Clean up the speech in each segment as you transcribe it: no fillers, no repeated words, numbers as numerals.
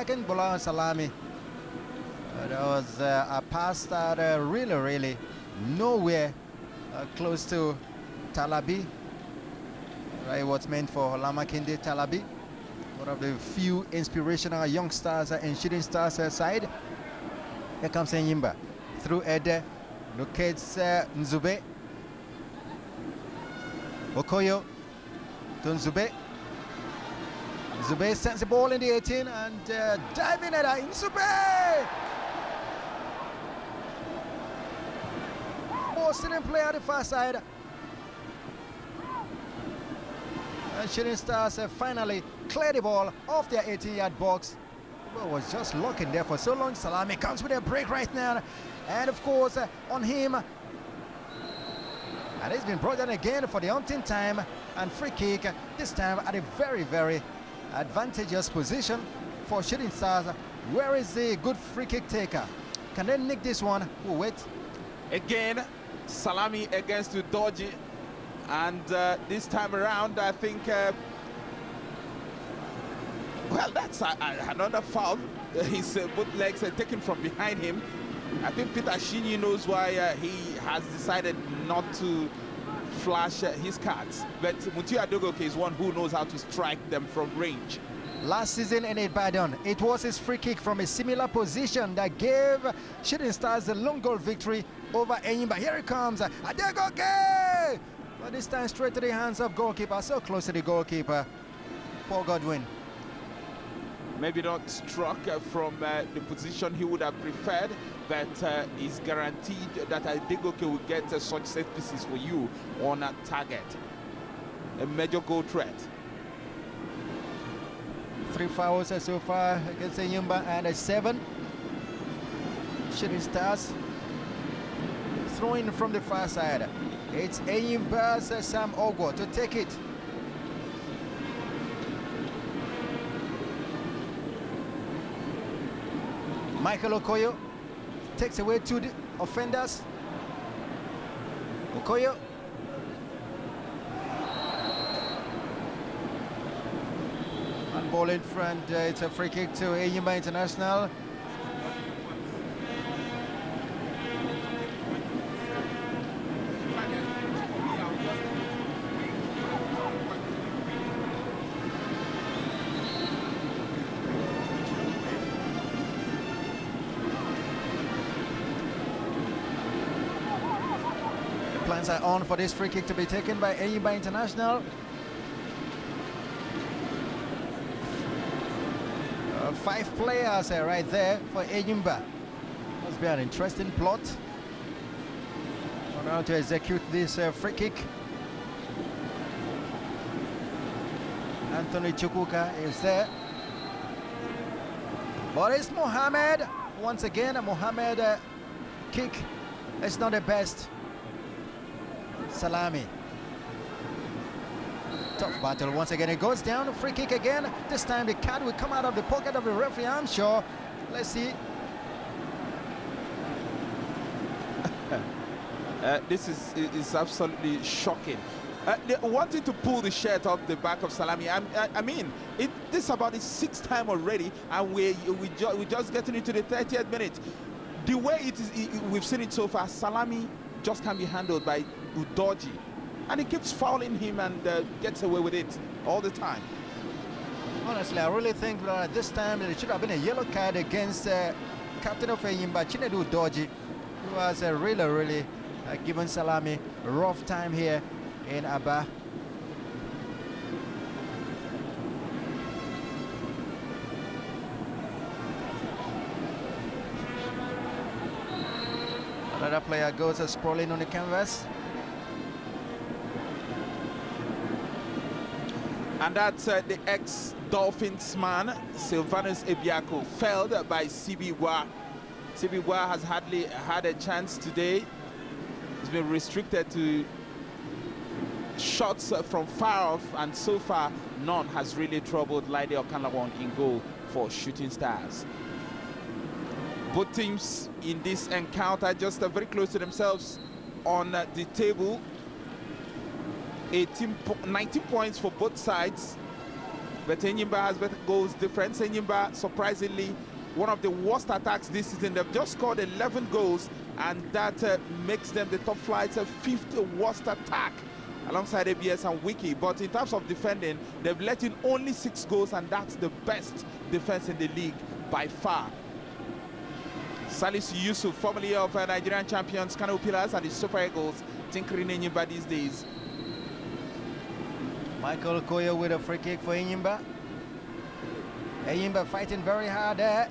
Second Bola Salami. That was a pass that really nowhere close to Talabi. Right, what's meant for Lamakinde Talabi. One of the few inspirational young stars in Shooting Stars side. Here comes Enyimba. Through Ede. Locates Nzube. Okoyo to Nzube. Nzube sends the ball in the 18 and diving at Nzube! Boston player at the far side. And Shooting Stars finally cleared the ball off their 18-yard box. The ball was just locking there for so long. Salami comes with a break right now. And of course, on him. And he's been brought down again for the umpteenth time. And free kick, this time at a very advantageous position for Shooting Stars. Where is the good free kick taker? Can they nick this one? We'll wait. Again, Salami against Udoji. And this time around, I think, well, that's another foul. His both legs are taken from behind him. I think Peter Shinyi knows why he has decided not to flash his cards. But Mutiu Adogoke is one who knows how to strike them from range. Last season in Ibadan, it was his free kick from a similar position that gave Shooting Stars the long goal victory over Enyimba. Here it comes, Adegoke! But this time straight to the hands of goalkeeper, so close to the goalkeeper, Paul Godwin. Maybe not struck from the position he would have preferred, but is guaranteed that Adegoke will get such set pieces for you on a target. A major goal threat. 3 fouls so far against Enyimba and a 7. Shooting Stars throwing from the far side. It's Enyimba's Sam Ogwo to take it. Michael Okoyo takes away 2 offenders. Okoyo. And ball in front, it's a free kick to Enyimba International. Plans are on for this free kick to be taken by Enyimba International. 5 players right there for Enyimba. Must be an interesting plot on how to execute this free kick. Anthony Chukwuka is there. But it's Mohamed. Once again, a Mohamed kick. It's not the best. Salami. Tough battle once again. It goes down. Free kick again. This time the card will come out of the pocket of the referee, I'm sure. Let's see. This is absolutely shocking. Wanting to pull the shirt off the back of Salami. I mean, this is about the 6th time already, and we're just getting into the 30th minute. The way it is, we've seen it so far, Salami just can't be handled by Udoji, and he keeps fouling him and gets away with it all the time. Honestly, I really think that this time there should have been a yellow card against captain of Enyimba, Chinedu Udoji, who has really given Salami a rough time here in Aba. Another player goes sprawling on the canvas. And that's the ex-Dolphins man, Sylvanus Ebiako, felled by Sibigwa. Sibigwa has hardly had a chance today. He's been restricted to shots from far off, and so far none has really troubled Laide Okanlawon in goal for Shooting Stars. Both teams in this encounter just very close to themselves on the table. 19 points for both sides. but Enyimba has better goals difference. Enyimba, surprisingly, one of the worst attacks this season. They've just scored 11 goals, and that makes them the top flight's fifth worst attack alongside ABS and Wiki. But in terms of defending, they've let in only 6 goals, and that's the best defense in the league by far. Salisu Yusuf, formerly of Nigerian champions Kano Pillars and the Super Eagles, tinkering Enyimba these days. Michael Koyo with a free kick for Enyimba. Enyimba fighting very hard there.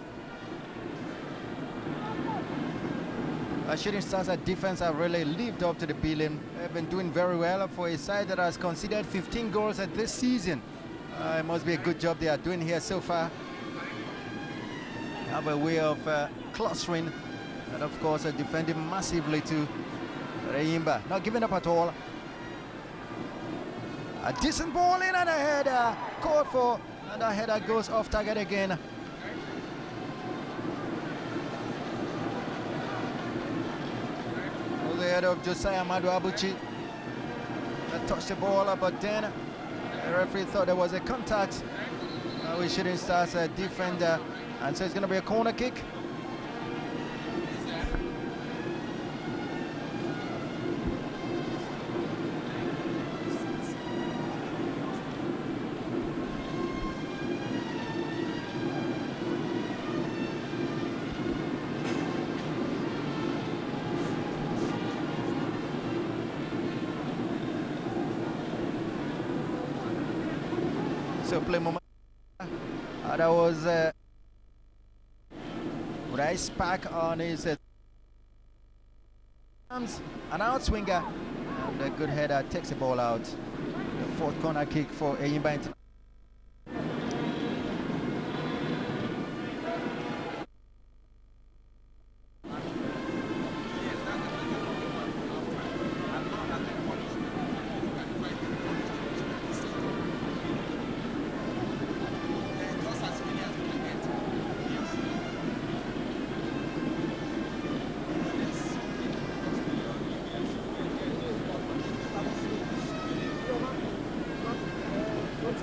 Shooting Stars at defense have really lived up to the billing. They've been doing very well for a side that has conceded 15 goals at this season. It must be a good job they are doing here so far. Have a way of clustering and of course defending massively to Enyimba. Not giving up at all. A decent ball in and a header called for, and the header goes off target again. The head of Josiah Madu Abuchi that touched the ball, but then the referee thought there was a contact with Shooting Stars defender, and so it's going to be a corner kick. So play moment. That was Rice Pack on his arms, an outswinger, and a good header takes the ball out. The fourth corner kick for Enyimba.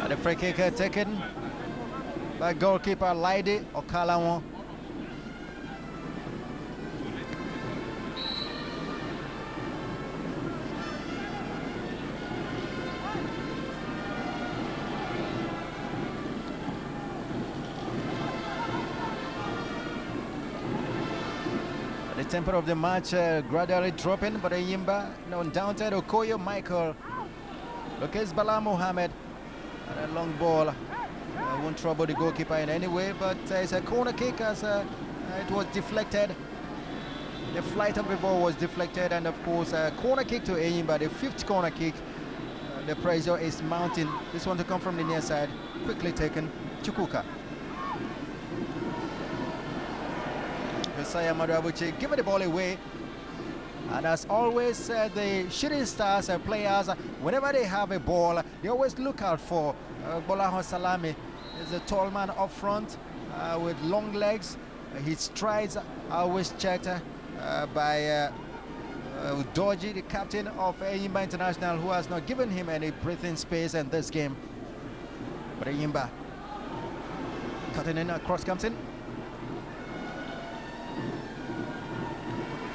And the free kick taken by goalkeeper Laide Okalawon. The tempo of the match gradually dropping, but Enyimba on downside. Okoyo Michael, Lucas Bala Mohammed. And a long ball won't trouble the goalkeeper in any way, but it's a corner kick as it was deflected. The flight of the ball was deflected, and of course a corner kick to Enyimba, the 5th corner kick. The pressure is mounting. This one to come from the near side, quickly taken. Chukwuka. Josiah Madabuchi giving the ball away. And as always, the Shooting Stars players, whenever they have a ball, they always look out for Bolaho Salami. There's a tall man up front with long legs. His strides are always checked by Udoji, the captain of Enyimba International, who has not given him any breathing space in this game. But Enyimba cutting in, across comes in.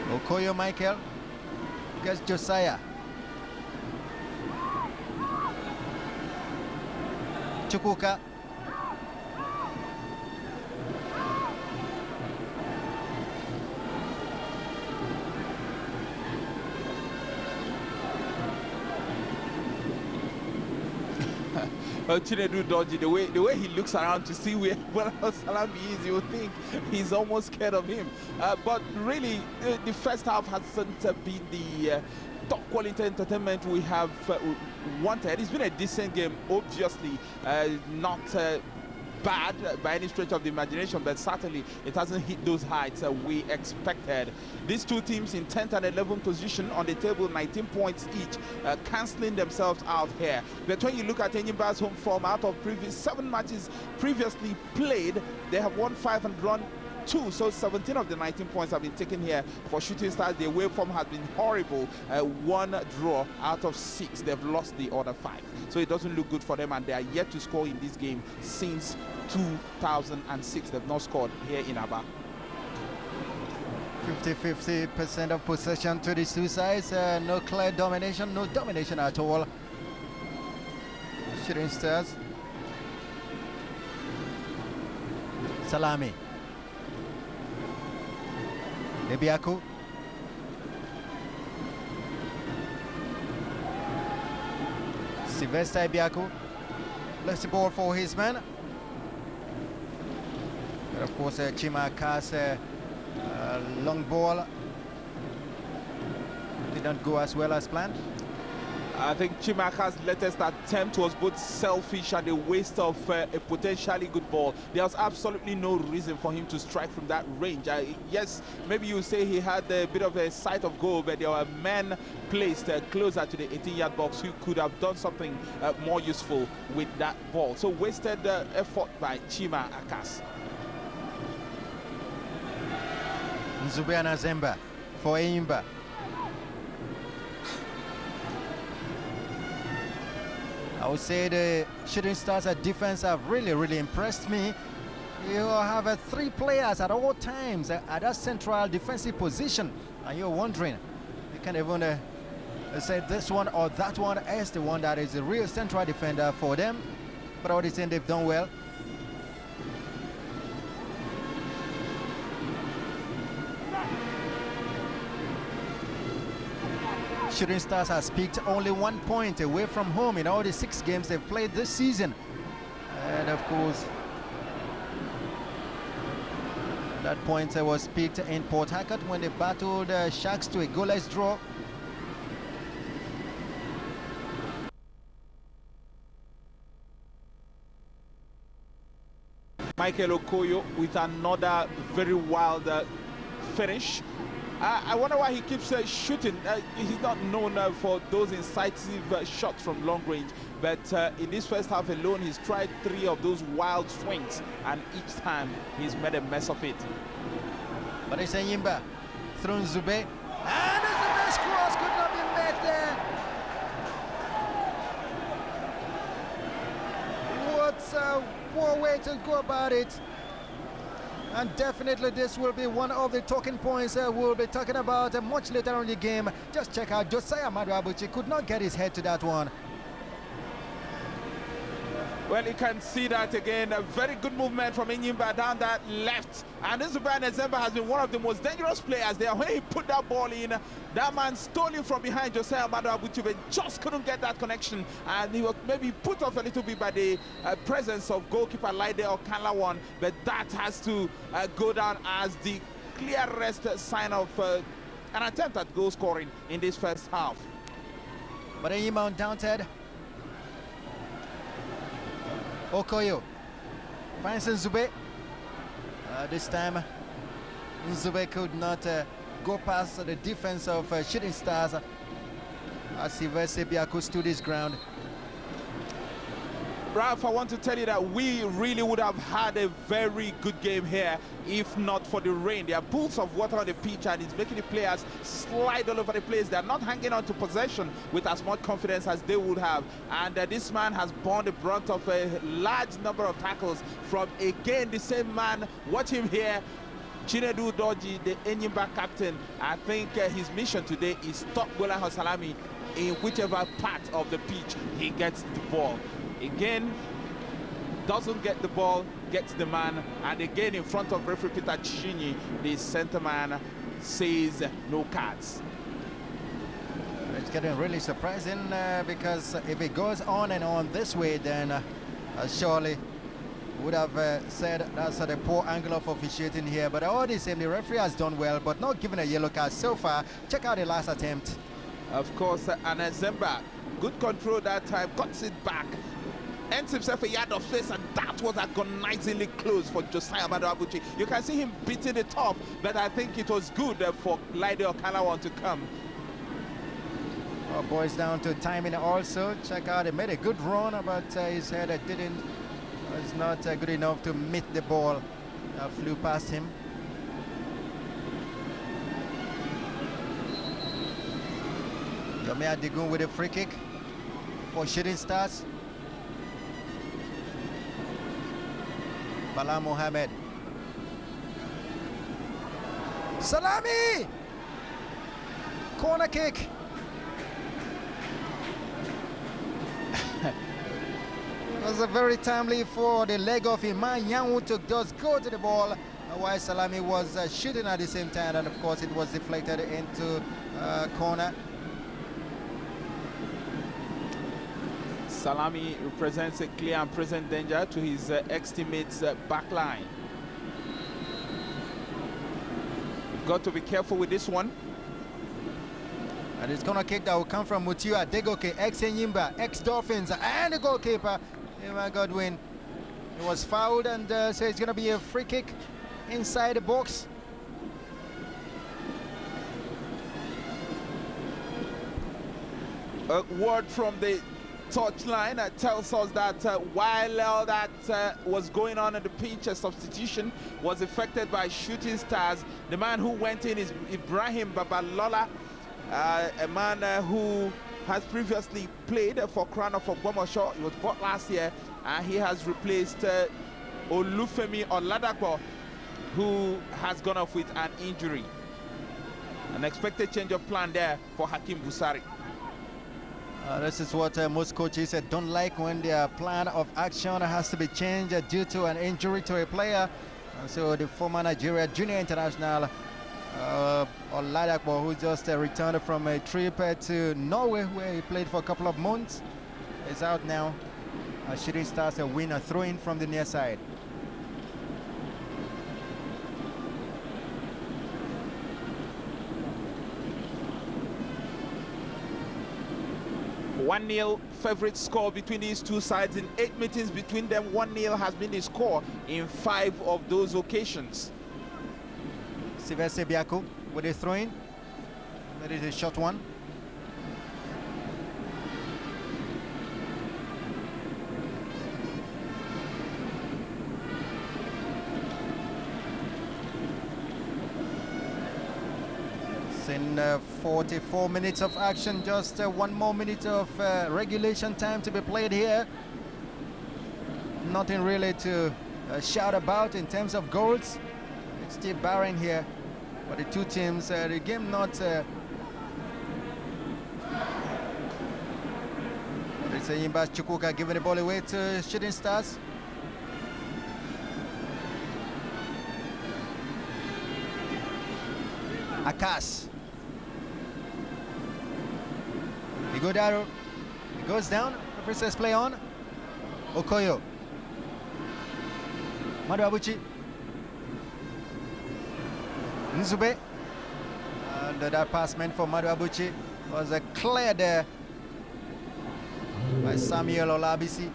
Okoyo Michael gets Josiah. Chukwuka. Chinedu Dodgy, the way he looks around to see where Salami is, you would think he's almost scared of him. But really, the first half hasn't been the top quality entertainment we have wanted. It's been a decent game, obviously, not bad by any stretch of the imagination, but certainly it hasn't hit those heights we expected. These two teams in 10th and 11th position on the table, 19 points each, cancelling themselves out here. But when you look at Enyimba's home form, out of 7 matches previously played, they have won 5 and drawn 2, so 17 of the 19 points have been taken here for Shooting Stars. The away form has been horrible. 1 draw out of 6. They've lost the other 5. so it doesn't look good for them, and they are yet to score in this game since 2006. They've not scored here in Aba. 50% of possession to the two sides. No clear domination, no domination at all. Shooting Stars. Salami. Ebiaku. Sylvester Ebiaku left the ball for his man. But of course, Chima cast long ball did not go as well as planned. I think Chimaka's latest attempt was both selfish and a waste of a potentially good ball. There was absolutely no reason for him to strike from that range. Yes, maybe you say he had a bit of a sight of goal, but there were men placed closer to the 18-yard box who could have done something more useful with that ball. So wasted effort by Chima Akas. Nzubiana Zemba for Enyimba. I would say the Shooting Stars at defense have really impressed me. You have 3 players at all times at that central defensive position, and you're wondering, you can even say this one or that one is the one that is a real central defender for them. But all the same, they've done well. Shooting Stars has picked only 1 point away from home in all the 6 games they've played this season. And of course, that point was picked in Port Harcourt when they battled Sharks to a goalless draw. Michael Okoyo with another very wild finish. I wonder why he keeps shooting. He's not known for those incisive shots from long range, but in this first half alone, he's tried 3 of those wild swings, and each time he's made a mess of it. But it's Enyimba through Zube, and Zube's cross could not be met there. What a poor way to go about it. And definitely this will be one of the talking points we'll be talking about much later on in the game. Just check out Josiah Maduabuchi could not get his head to that one. Well, you can see that again. A very good movement from Enyimba down that left. And Nzubiana Zemba has been one of the most dangerous players there. When he put that ball in, that man stole it from behind Josiah Maduabuchi, but just couldn't get that connection. And he was maybe put off a little bit by the presence of goalkeeper Laide Okanlawan. But that has to go down as the clearest sign of an attempt at goal scoring in this first half. But Enyimba undaunted. Okoyo finds Nzube. This time Nzube could not go past the defense of Shooting Stars as Sylvester Ebiaku stood his ground. Ralph, I want to tell you that we really would have had a very good game here if not for the rain. There are pools of water on the pitch, and it's making the players slide all over the place. They're not hanging on to possession with as much confidence as they would have. And this man has borne the brunt of a large number of tackles from, again, the same man. Watch him here. Chinedu Doji, the Enyimba captain. I think his mission today is stop Golan Salami in whichever part of the pitch he gets the ball. Again, doesn't get the ball, gets the man, and again in front of referee Peter Chinyi, the center man says no cards. It's getting really surprising because if it goes on and on this way, then surely would have said that's the poor angle of officiating here. But all the same, the referee has done well, but not given a yellow card so far. Check out the last attempt. Of course, and Zemba, good control that time, cuts it back, ends himself a yard of space, and that was agonizingly close for Josiah Maduabuchi. You can see him beating it off, but I think it was good for Laide Okanlawan to come. Oh, boys down to timing also. Check out, he made a good run, but his head was not good enough to meet the ball. Flew past him. Yomi Adigun with a free kick. for Shooting Stars. Bala Mohammed. Salami! Corner kick. It was a very timely for the leg of Iman Yanwu to just go to the ball while Salami was shooting at the same time, and of course it was deflected into corner. Salami represents a clear and present danger to his ex-teammates' back line. Got to be careful with this one. And it's gonna kick that will come from Mutiu Adegoke, ex-Enyimba, ex-Dolphins, and the goalkeeper, Emma Godwin. It was fouled, and so it's gonna be a free kick inside the box. A word from the touchline tells us that while all that was going on the pitch, a substitution was effected by Shooting Stars. The man who went in is Ibrahim Babalola, a man who has previously played for Crown of Ogbomoso. He was bought last year, and he has replaced Olufemi Oladapo, who has gone off with an injury. An expected change of plan there for Hakim Busari. This is what most coaches don't like, when their plan of action has to be changed due to an injury to a player. So the former Nigeria junior international Oladapo, who just returned from a trip to Norway where he played for a couple of months, is out now. Shooting Stars a win, a throw in from the near side. One-nil favorite score between these two sides. In 8 meetings between them, 1-0 has been the score in 5 of those occasions. Sylvester Biaku with a throw-in. That is a short one. In 44 minutes of action, just 1 more minute of regulation time to be played here. Nothing really to shout about in terms of goals. It's still barren here for the two teams. The game not it's Enyimba Chukwuka giving the ball away to Shooting Stars. Akas. Igodaro, it goes down, the Princess play on. Okoyo. Madu Abuchi. Nzube. And that pass meant for Madu Abuchi was cleared there by Samuel Olabisi.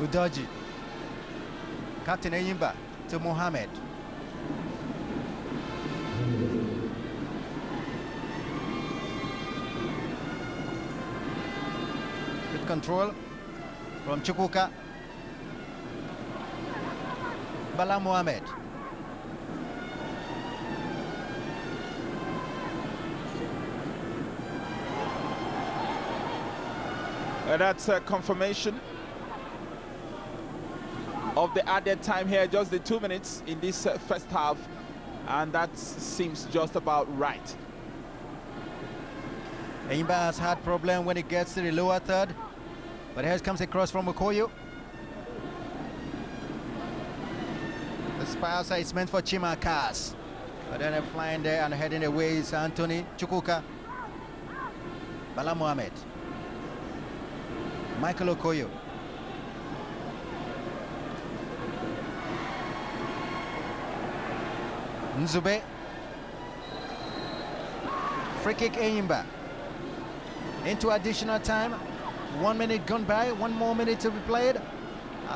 Udoji. Captain Enyimba to Mohammed. Control from Chukwuka. Bala Mohammed. That's a confirmation of the added time here, just the 2 minutes in this first half, and that seems just about right. Enyimba has had problem when it gets to the lower third. But here comes a cross from Okoyo. The pass is meant for Chima Akas. But then flying there and heading away is Anthony Chukwuka. Bala Mohammed. Michael Okoyo. Nzube. Free kick Enyimba. Into additional time. 1 minute gone by, 1 more minute to be played.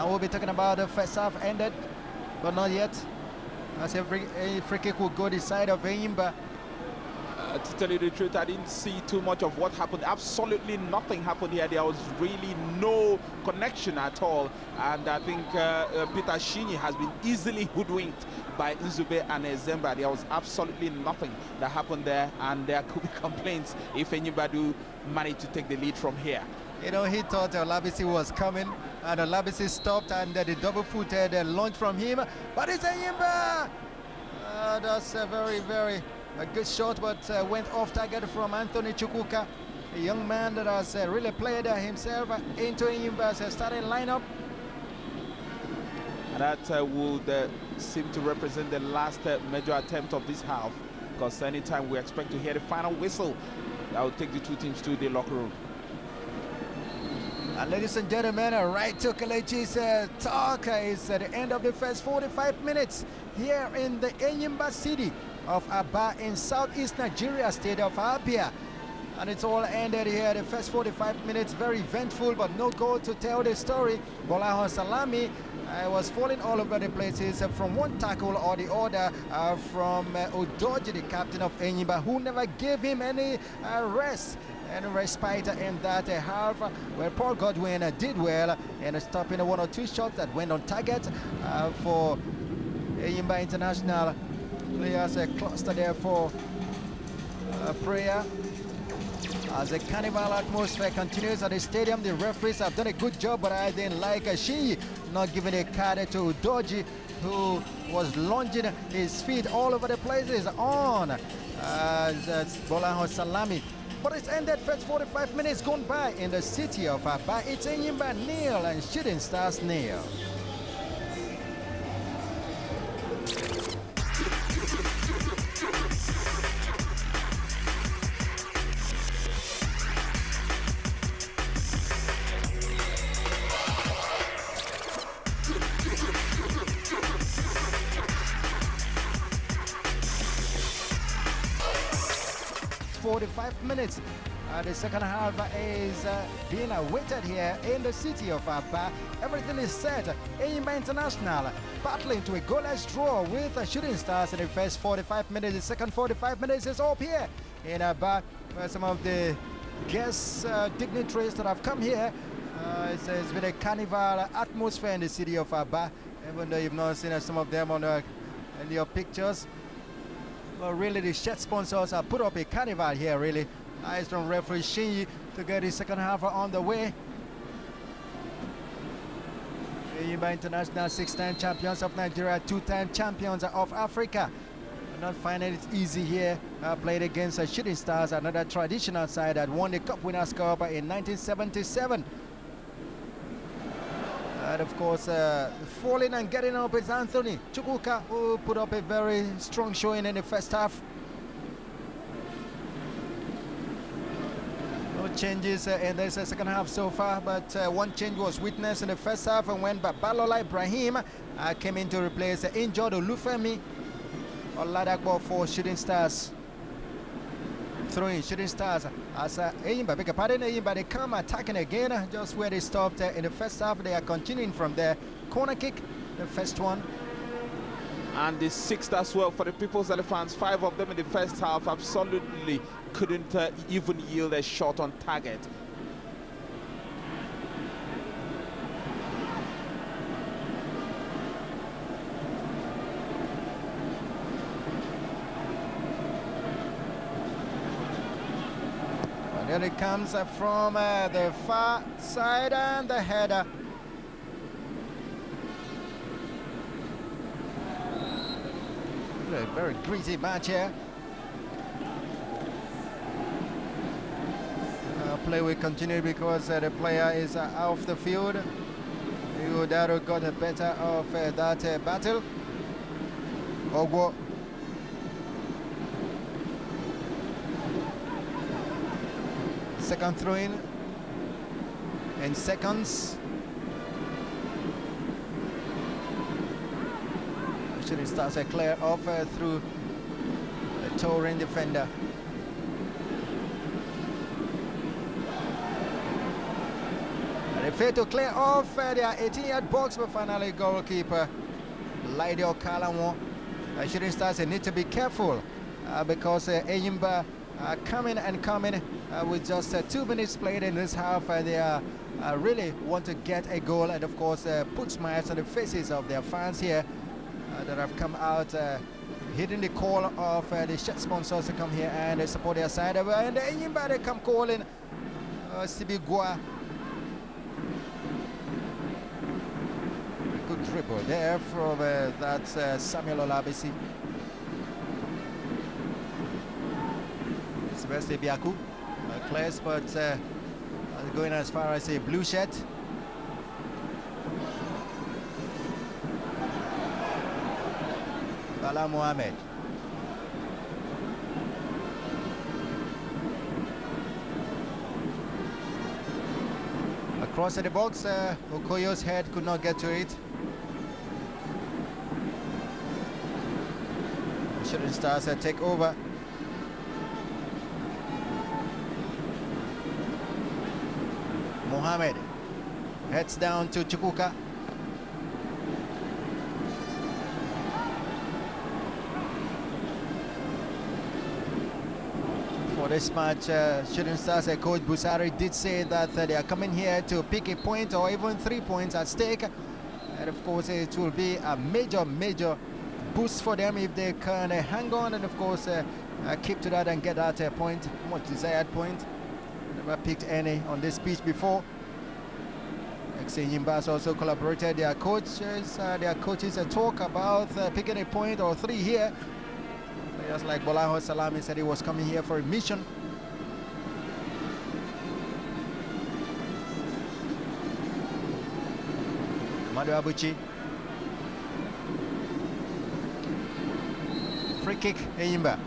We'll be talking about the first half ended, but not yet. As every free kick will go the side of Enyimba. To tell you the truth, I didn't see too much of what happened. Absolutely nothing happened here. There was really no connection at all. And I think Peter Shinyi has been easily hoodwinked by Nzube and Enyimba. There was absolutely nothing that happened there. And there could be complaints if Enyimba do manage to take the lead from here. You know, he thought Olabisi was coming, and Olabisi stopped, and the double-footed launch from him. But it's Enyimba! That's a very good shot, but went off target from Anthony Chukwuka, a young man that has really played himself into Enyimba's starting lineup. That would seem to represent the last major attempt of this half, because anytime we expect to hear the final whistle, that will take the two teams to the locker room. And ladies and gentlemen, right to Kelechi's talk is at the end of the first 45 minutes here in the Enyimba city of Aba in southeast Nigeria, state of Abia. And it's all ended here. The first 45 minutes, very eventful, but no goal to tell the story. Bolaho Salami was falling all over the places from one tackle or the other from Udoji, the captain of Enyimba, who never gave him any rest and respite in that half, where Paul Godwin did well in stopping one or two shots that went on target for Enyimba International. Players clustered there for prayer. As the carnival atmosphere continues at the stadium, the referees have done a good job, but I didn't like Shinyi not giving a card to Udoji, who was lunging his feet all over the places on Bolaho Salami. But it's ended first 45 minutes gone by in the city of Aba. It's Enyimba 0 and Shooting Stars 0. Minutes. The second half is being awaited here in the city of Aba. Everything is set. Enyimba International battling to a goalless draw with Shooting Stars in the first 45 minutes. The second 45 minutes is up here in Aba, where some of the guest dignitaries that have come here. It's been a carnival atmosphere in the city of Aba, even though you've not seen some of them on in your pictures. Well, really, the shirt sponsors have put up a carnival here, really. Eyes from referee Shinyi to get the second half on the way. Enyimba International, 6-time champions of Nigeria, 2-time champions of Africa. We're not finding it easy here. Played against Shooting Stars, another traditional side that won the Cup Winners' Cup in 1977. And of course, falling and getting up is Anthony Chukwuka, who put up a very strong showing in the first half. No changes in this second half so far, but one change was witnessed in the first half, and when Babalola Ibrahim came in to replace injured Olufemi Oladakbo for Shooting Stars. Throwing Shooting Stars as Enyimba, beg your pardon, Enyimba, they come attacking again, just where they stopped in the first half. They are continuing from there. Corner kick, the first one. And the sixth as well for the People's Elephants. 5 of them in the first half absolutely couldn't even yield a shot on target. And here it comes from the far side, and the header. A very gritty match here. Play will continue because the player is off the field. Udaro got the better of that battle. Ogwo. Second throw-in in seconds. Shooting Stars a clear off through the towering defender. They fail to clear off their 18-yard box, but finally goalkeeper Laide Okalanwo. Shooting Stars need to be careful because Enyimba coming and coming with just 2 minutes played in this half. They really want to get a goal and, of course, put smiles on the faces of their fans here that have come out, hitting the call of the shirt sponsors to come here and support their side. And Enyimba, they come calling Sibigua. Good dribble there from that Samuel Olabisi. Sylvester Biaku clears, but going as far as a blue shirt. Bala Mohamed. Across the box, Okoyo's head could not get to it. Shooting Stars take over. Mohamed heads down to Chukwuka. For this match, Shooting Stars coach Busari did say that they are coming here to pick a point or even 3 points at stake. And of course, it will be a major boost for them if they can hang on and, of course, keep to that and get that point, much desired point. Never picked any on this pitch before. Enyimba has also collaborated their coaches talk about picking a point or 3 here. Players like Bolaho Salami said he was coming here for a mission. Madu Abuchi. Free kick, Enyimba.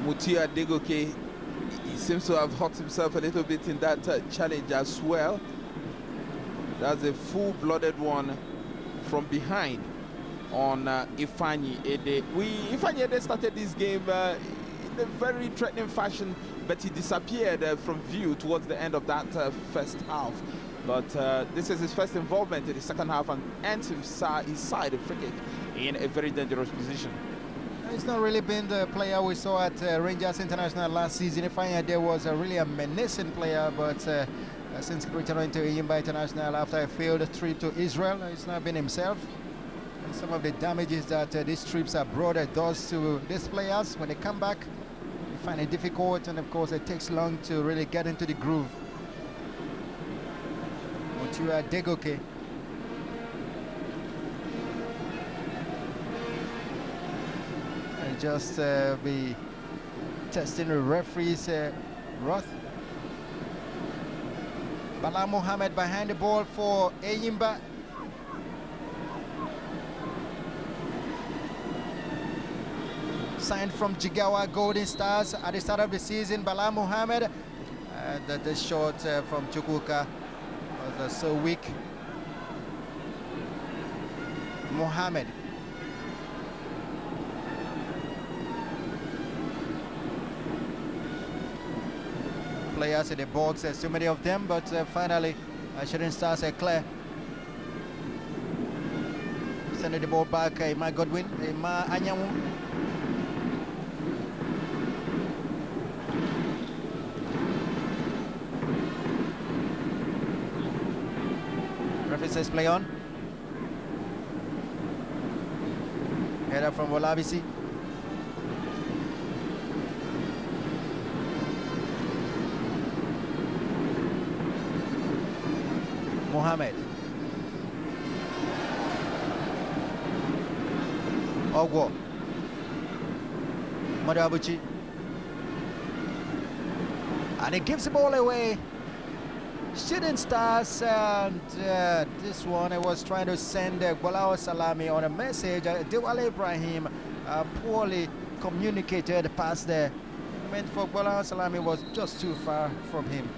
Mutia Degoke, he seems to have hurt himself a little bit in that challenge as well. That's a full-blooded one from behind on Ifeanyi Ede. Ifeanyi Ede started this game in a very threatening fashion, but he disappeared from view towards the end of that first half. But this is his first involvement in the second half and ends his side, a free kick, in a very dangerous position. He's not really been the player we saw at Rangers International last season. Ifeanyi Ede was really a menacing player, but since returning to Enyimba International after a failed trip to Israel, he's not been himself. And some of the damages that these trips abroad does to these players when they come back, they find it difficult, and of course it takes long to really get into the groove. Mutua Degoke. Just be testing the referee's wrath. Bala Mohamed behind the ball for Enyimba. Signed from Jigawa Golden Stars at the start of the season. Bala Mohamed, and the shot from Chukwuka was so weak. Mohamed. Players in the box, so many of them, but finally Shooting Stars clear. Sending the ball back, Ima Godwin, Ima Anyanwu. Referee says play on. Header from Olabisi. Mohamed. Ogwo. Madu Abuchi. And he gives the ball away. Shooting Stars, and this one I was trying to send Bolaho Salami on a message. Diwale Ibrahim poorly communicated past there. Meant for Bolaho Salami was just too far from him.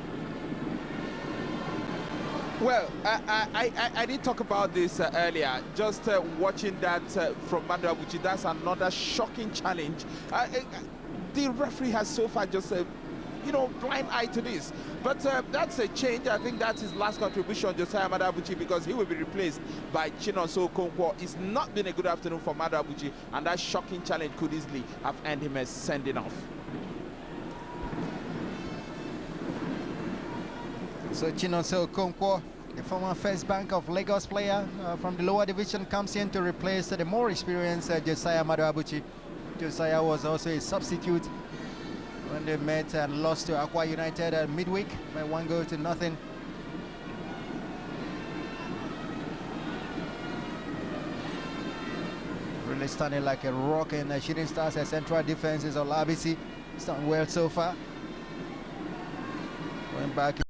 Well, I did talk about this earlier. Just watching that from Madu Abuchi, that's another shocking challenge. The referee has so far just blind eye to this. But that's a change. I think that's his last contribution, Josiah Madabuchi, because he will be replaced by Chinonso Okonkwo. It's not been a good afternoon for Madabuchi, and that shocking challenge could easily have earned him a sending off. So Chinonso Okonkwo, the former First Bank of Lagos player from the lower division, comes in to replace the more experienced Josiah Madabuchi. Josiah was also a substitute when they met and lost to Akwa United midweek by 1-0. Really standing like a rock in Shooting Stars. Central defense is Olabisi. It's done well so far. Going back.